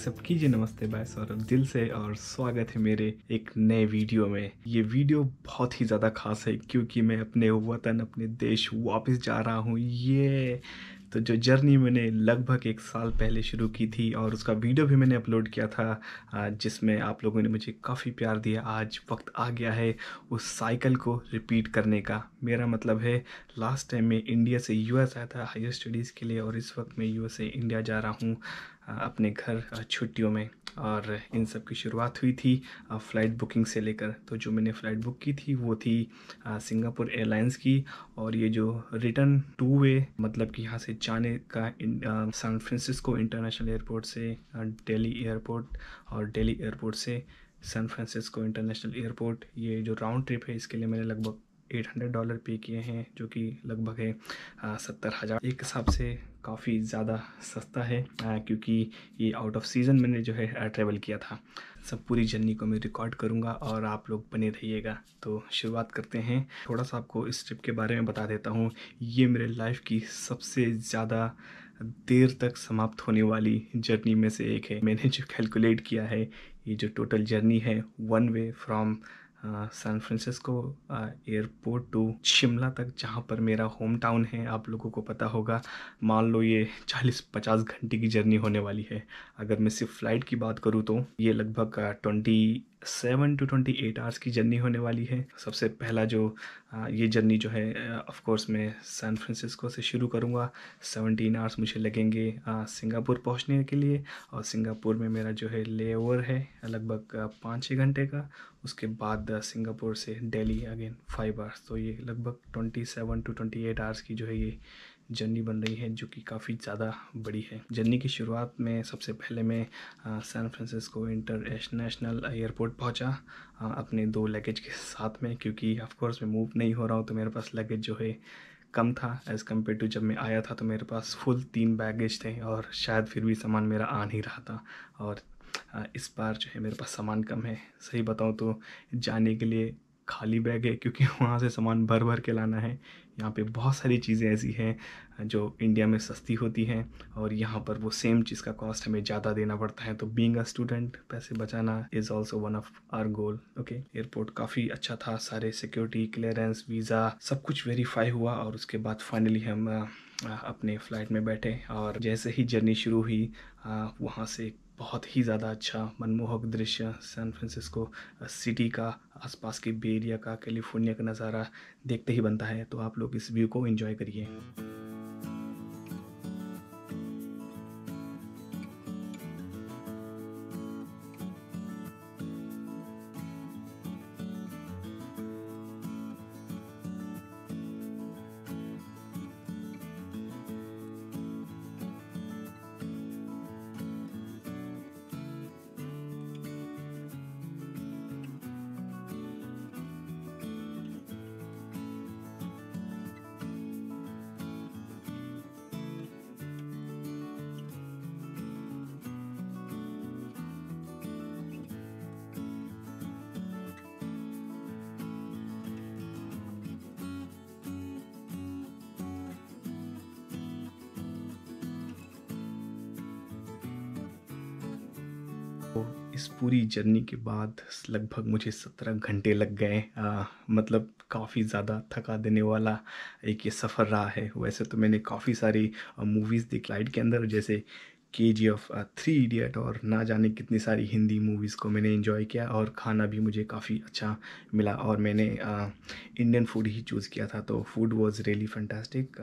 Accept कीजिए। नमस्ते bye Saurabh दिल से और स्वागत है मेरे एक नए वीडियो में। ये वीडियो बहुत ही ज़्यादा खास है क्योंकि मैं अपने वतन अपने देश वापस जा रहा हूँ। ये तो जो जर्नी मैंने लगभग 1 साल पहले शुरू की थी और उसका वीडियो भी मैंने अपलोड किया था, जिसमें आप लोगों ने मुझे काफ़ी प्यार दिया। आज वक्त आ गया है उस साइकिल को रिपीट करने का। मेरा मतलब है लास्ट टाइम मैं इंडिया से यूएस आया था हायर स्टडीज़ के लिए और इस वक्त मैं यूएस से इंडिया जा रहा हूँ अपने घर छुट्टियों में। और इन सब की शुरुआत हुई थी फ़्लाइट बुकिंग से लेकर। तो जो मैंने फ़्लाइट बुक की थी वो थी सिंगापुर एयरलाइंस की। और ये जो रिटर्न 2 वे मतलब कि यहाँ से जाने का सैन फ्रांसिस्को इंटरनेशनल एयरपोर्ट से दिल्ली एयरपोर्ट और दिल्ली एयरपोर्ट से सैन फ्रांसिस्को इंटरनेशनल एयरपोर्ट, ये जो राउंड ट्रिप है इसके लिए मैंने लगभग $800 पे किए हैं, जो कि लगभग है 70,000। एक हिसाब से काफ़ी ज़्यादा सस्ता है क्योंकि ये आउट ऑफ सीज़न मैंने जो है ट्रैवल किया था। सब पूरी जर्नी को मैं रिकॉर्ड करूँगा और आप लोग बने रहिएगा। तो शुरुआत करते हैं। थोड़ा सा आपको इस ट्रिप के बारे में बता देता हूँ। ये मेरे लाइफ की सबसे ज़्यादा देर तक समाप्त होने वाली जर्नी में से एक है। मैंने जो कैलकुलेट किया है, ये जो टोटल जर्नी है 1 way from San Francisco airport to Shimla तक, जहाँ पर मेरा होम टाउन है, आप लोगों को पता होगा। मान लो ये 40-50 घंटे की जर्नी होने वाली है। अगर मैं सिर्फ फ़्लाइट की बात करूँ तो ये लगभग 27 to 28 आवर्स की जर्नी होने वाली है। सबसे पहला जो ये जर्नी जो है ऑफ कोर्स मैं सैन फ्रांसिस्को से शुरू करूँगा। 17 आवर्स मुझे लगेंगे सिंगापुर पहुँचने के लिए और सिंगापुर में मेरा जो है लेओवर है लगभग 5-6 घंटे का। उसके बाद सिंगापुर से दिल्ली अगेन 5 आवर्स। तो ये लगभग 27 to 28 आवर्स की जो है ये जर्नी बन रही है, जो कि काफ़ी ज़्यादा बड़ी है। जर्नी की शुरुआत में सबसे पहले मैं सैन फ्रांसिस्को इंटरनेशनल एयरपोर्ट पहुंचा अपने 2 लगेज के साथ में, क्योंकि ऑफ कोर्स मैं मूव नहीं हो रहा हूँ तो मेरे पास लगेज जो है कम था एज़ कम्पेयर टू जब मैं आया था। तो मेरे पास फुल 3 बैगेज थे और शायद फिर भी सामान मेरा आ नहीं रहा था। और इस बार जो है मेरे पास सामान कम है। सही बताऊँ तो जाने के लिए खाली बैग है क्योंकि वहाँ से सामान भर भर के लाना है। यहाँ पे बहुत सारी चीज़ें ऐसी हैं जो इंडिया में सस्ती होती हैं और यहाँ पर वो सेम चीज़ का कॉस्ट हमें ज़्यादा देना पड़ता है। तो बीइंग अ स्टूडेंट पैसे बचाना is also one of our goal. Okay, airport काफ़ी अच्छा था। सारे सिक्योरिटी क्लियरेंस वीज़ा सब कुछ वेरीफाई हुआ और उसके बाद फाइनली हम अपने फ़्लाइट में बैठे। और जैसे ही जर्नी शुरू हुई वहाँ से बहुत ही ज़्यादा अच्छा मनमोहक दृश्य सैन फ्रांसिस्को सिटी का, आसपास के बे एरिया का, कैलिफोर्निया का नज़ारा देखते ही बनता है। तो आप लोग इस व्यू को एंजॉय करिए। इस पूरी जर्नी के बाद लगभग मुझे 17 घंटे लग गए। मतलब काफ़ी ज़्यादा थका देने वाला एक ये सफ़र रहा है। वैसे तो मैंने काफ़ी सारी मूवीज़ देखी फ्लाइट के अंदर, जैसे KGF, 3 इडियट और ना जाने कितनी सारी हिंदी मूवीज़ को मैंने एंजॉय किया। और खाना भी मुझे काफ़ी अच्छा मिला और मैंने इंडियन फूड ही चूज़ किया था। तो फूड वाज रियली फैंटास्टिक।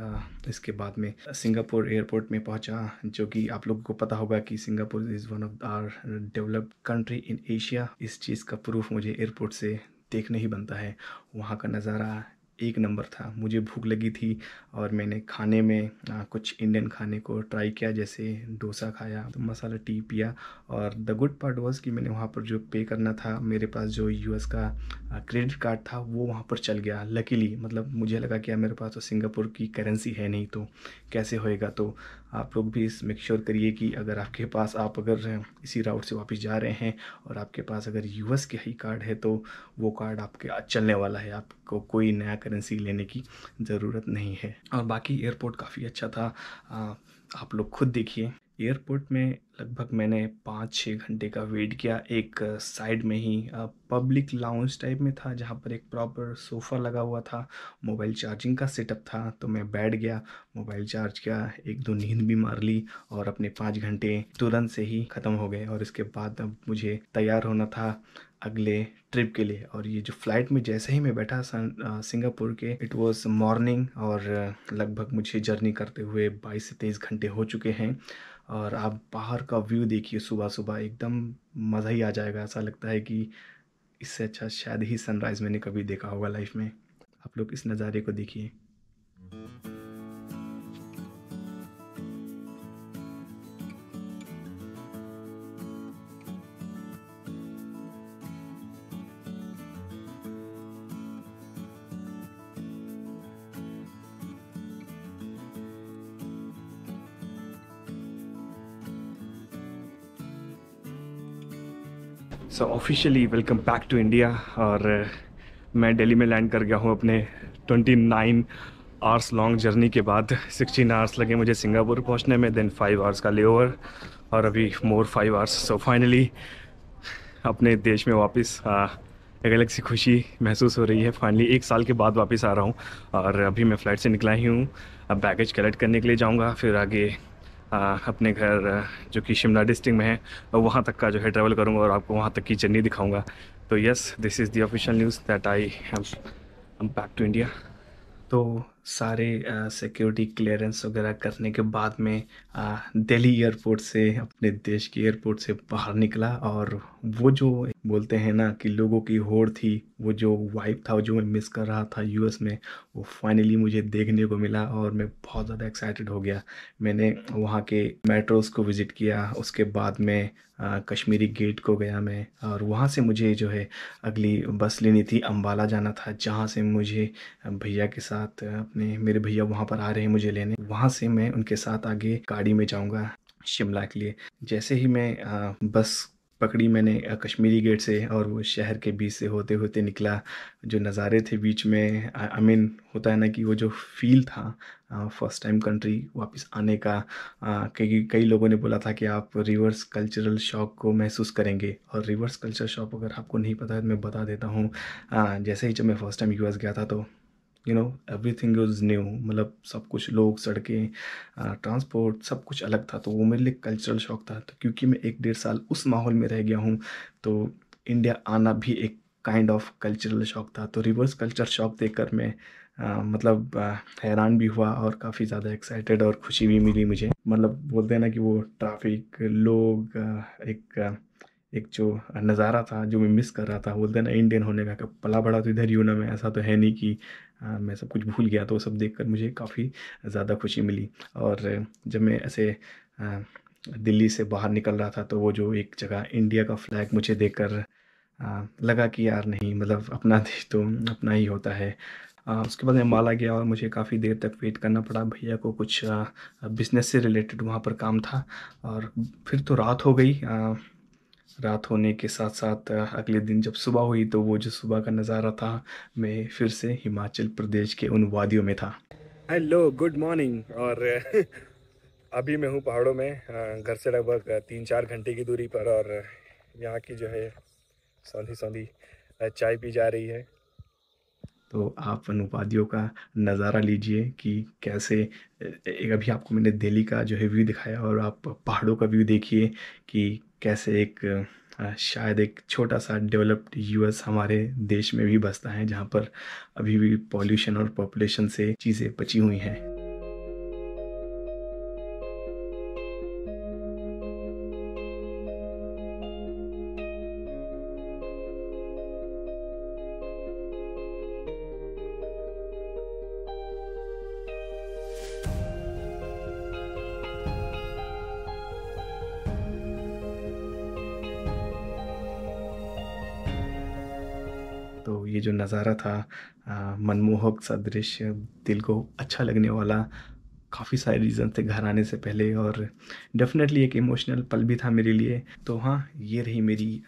इसके बाद में सिंगापुर एयरपोर्ट में पहुंचा, जो कि आप लोगों को पता होगा कि Singapore is one of our developed country in Asia. इस चीज़ का प्रूफ मुझे एयरपोर्ट से देखना ही बनता है। वहाँ का नज़ारा एक नंबर था। मुझे भूख लगी थी और मैंने खाने में कुछ इंडियन खाने को ट्राई किया, जैसे डोसा खाया, तो मसाला टी पिया। और द गुड पार्ट वाज कि मैंने वहाँ पर जो पे करना था, मेरे पास जो यूएस का क्रेडिट कार्ड था वो वहाँ पर चल गया लकीली। मतलब मुझे लगा कि यार मेरे पास तो सिंगापुर की करेंसी है नहीं, तो कैसे होएगा। तो आप लोग भी इस मेक श्योर करिए कि अगर आपके पास, आप अगर इसी राउट से वापस जा रहे हैं और आपके पास अगर यूएस के ही कार्ड है तो वो कार्ड आपके चलने वाला है, आपको कोई नया करेंसी लेने की ज़रूरत नहीं है। और बाकी एयरपोर्ट काफ़ी अच्छा था। आप लोग खुद देखिए। एयरपोर्ट में लगभग मैंने 5-6 घंटे का वेट किया। एक साइड में ही पब्लिक लाउंज टाइप में था जहाँ पर एक प्रॉपर सोफ़ा लगा हुआ था, मोबाइल चार्जिंग का सेटअप था। तो मैं बैठ गया, मोबाइल चार्ज किया, 1-2 नींद भी मार ली और अपने 5 घंटे तुरंत से ही ख़त्म हो गए। और इसके बाद अब मुझे तैयार होना था अगले ट्रिप के लिए। और ये जो फ़्लाइट में जैसे ही मैं बैठा सिंगापुर के, इट वाज़ मॉर्निंग और लगभग मुझे जर्नी करते हुए 22 से 23 घंटे हो चुके हैं। और आप बाहर का व्यू देखिए सुबह-सुबह, एकदम मज़ा ही आ जाएगा। ऐसा लगता है कि इससे अच्छा शायद ही सनराइज़ मैंने कभी देखा होगा लाइफ़ में। आप लोग इस नज़ारे को देखिए। So officially welcome back to India. और मैं दिल्ली में लैंड कर गया हूँ अपने 29 आवर्स लॉन्ग जर्नी के बाद। 16 आवर्स लगे मुझे सिंगापुर पहुँचने में, देन 5 आवर्स का लेओवर और अभी मोर 5 आवर्स। सो फाइनली अपने देश में वापस एक अलग सी खुशी महसूस हो रही है। फाइनली 1 साल के बाद वापस आ रहा हूँ और अभी मैं फ़्लाइट से निकला ही हूँ। अब बैगेज कलेक्ट करने के लिए जाऊँगा, फिर आगे अपने घर जो कि शिमला डिस्ट्रिक्ट में है वहाँ तक का जो है ट्रैवल करूँगा और आपको वहाँ तक की जर्नी दिखाऊँगा। तो yes, this is the official news that I am back to India. तो सारे सिक्योरिटी क्लियरेंस वगैरह करने के बाद में दिल्ली एयरपोर्ट से, अपने देश के एयरपोर्ट से बाहर निकला। और वो जो बोलते हैं ना कि लोगों की होड़ थी, वो जो वाइब था, जो मैं मिस कर रहा था यूएस में, वो फाइनली मुझे देखने को मिला और मैं बहुत ज़्यादा एक्साइटेड हो गया। मैंने वहाँ के मेट्रोज़ को विज़िट किया, उसके बाद में कश्मीरी गेट को गया मैं, और वहाँ से मुझे जो है अगली बस लेनी थी, अम्बाला जाना था, जहाँ से मुझे भैया के साथ अपने मेरे भैया वहाँ पर आ रहे हैं मुझे लेने। वहाँ से मैं उनके साथ आगे गाड़ी में जाऊँगा शिमला के लिए। जैसे ही मैं बस पकड़ी मैंने कश्मीरी गेट से और वो शहर के बीच से होते होते निकला, जो नज़ारे थे बीच में, आई मीन होता है ना कि वो जो फील था फर्स्ट टाइम कंट्री वापस आने का। कई कई लोगों ने बोला था कि आप रिवर्स कल्चरल शॉक को महसूस करेंगे। और रिवर्स कल्चर शॉक अगर आपको नहीं पता है तो मैं बता देता हूँ। जैसे ही जब मैं फर्स्ट टाइम यूएस गया था तो एवरीथिंग वाज न्यू, मतलब सब कुछ, लोग, सड़कें, ट्रांसपोर्ट, सब कुछ अलग था। तो वो मेरे लिए कल्चरल शॉक था। तो क्योंकि मैं 1-1.5 साल उस माहौल में रह गया हूँ, तो इंडिया आना भी एक काइंड ऑफ कल्चरल शॉक था। तो रिवर्स कल्चर शॉक देखकर मैं मतलब हैरान भी हुआ और काफ़ी ज़्यादा एक्साइटेड और खुशी भी मिली मुझे। मतलब बोलते हैं ना कि वो ट्रैफिक, लोग, एक जो नज़ारा था जो मैं मिस कर रहा था, बोलते हैं ना इंडियन होने का, कि पला बड़ा तो इधर ही हूँ ना मैं, ऐसा तो है नहीं कि मैं सब कुछ भूल गया। तो वो सब देखकर मुझे काफ़ी ज़्यादा खुशी मिली। और जब मैं ऐसे अ, दिल्ली से बाहर निकल रहा था तो वो जो एक जगह इंडिया का फ्लैग मुझे देखकर लगा कि यार नहीं, मतलब अपना देश तो अपना ही होता है। उसके बाद मैं माला गया और मुझे काफ़ी देर तक वेट करना पड़ा। भैया को कुछ बिज़नेस से रिलेटेड वहाँ पर काम था। और फिर तो रात हो गई। रात होने के साथ साथ अगले दिन जब सुबह हुई तो वो जो सुबह का नज़ारा था, मैं फिर से हिमाचल प्रदेश के उन वादियों में था। Hello, good morning. और अभी मैं हूँ पहाड़ों में, घर से लगभग 3-4 घंटे की दूरी पर। और यहाँ की जो है सौंधी सौंधी चाय पी जा रही है। तो आप उन वादियों का नज़ारा लीजिए कि कैसे एक अभी आपको मैंने दिल्ली का जो है व्यू दिखाया, और आप पहाड़ों का व्यू देखिए कि कैसे एक शायद एक छोटा सा डेवलप्ड यूएस हमारे देश में भी बसता है, जहाँ पर अभी भी पॉल्यूशन और पॉपुलेशन से चीज़ें बची हुई हैं। तो ये जो नज़ारा था, मनमोहक सा दृश्य, दिल को अच्छा लगने वाला, काफ़ी सारे रीज़न थे घर आने से पहले, और डेफ़िनेटली एक इमोशनल पल भी था मेरे लिए। तो हाँ, ये रही मेरी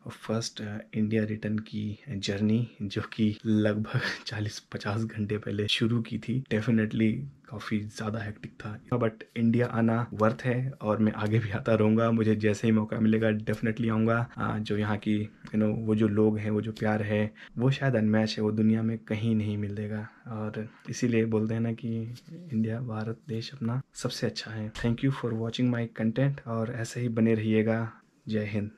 फर्स्ट इंडिया रिटर्न की जर्नी, जो कि लगभग 40-50 घंटे पहले शुरू की थी। डेफ़िनेटली काफ़ी ज़्यादा हेक्टिक था, बट इंडिया आना वर्थ है और मैं आगे भी आता रहूँगा। मुझे जैसे ही मौका मिलेगा डेफिनेटली आऊँगा। जो यहाँ की वो जो लोग हैं, वो जो प्यार है, वो शायद अनमैच है, वो दुनिया में कहीं नहीं मिलेगा। और इसीलिए बोलते हैं ना कि इंडिया, भारत देश अपना सबसे अच्छा है। Thank you for watching my content और ऐसे ही बने रहिएगा। जय हिंद।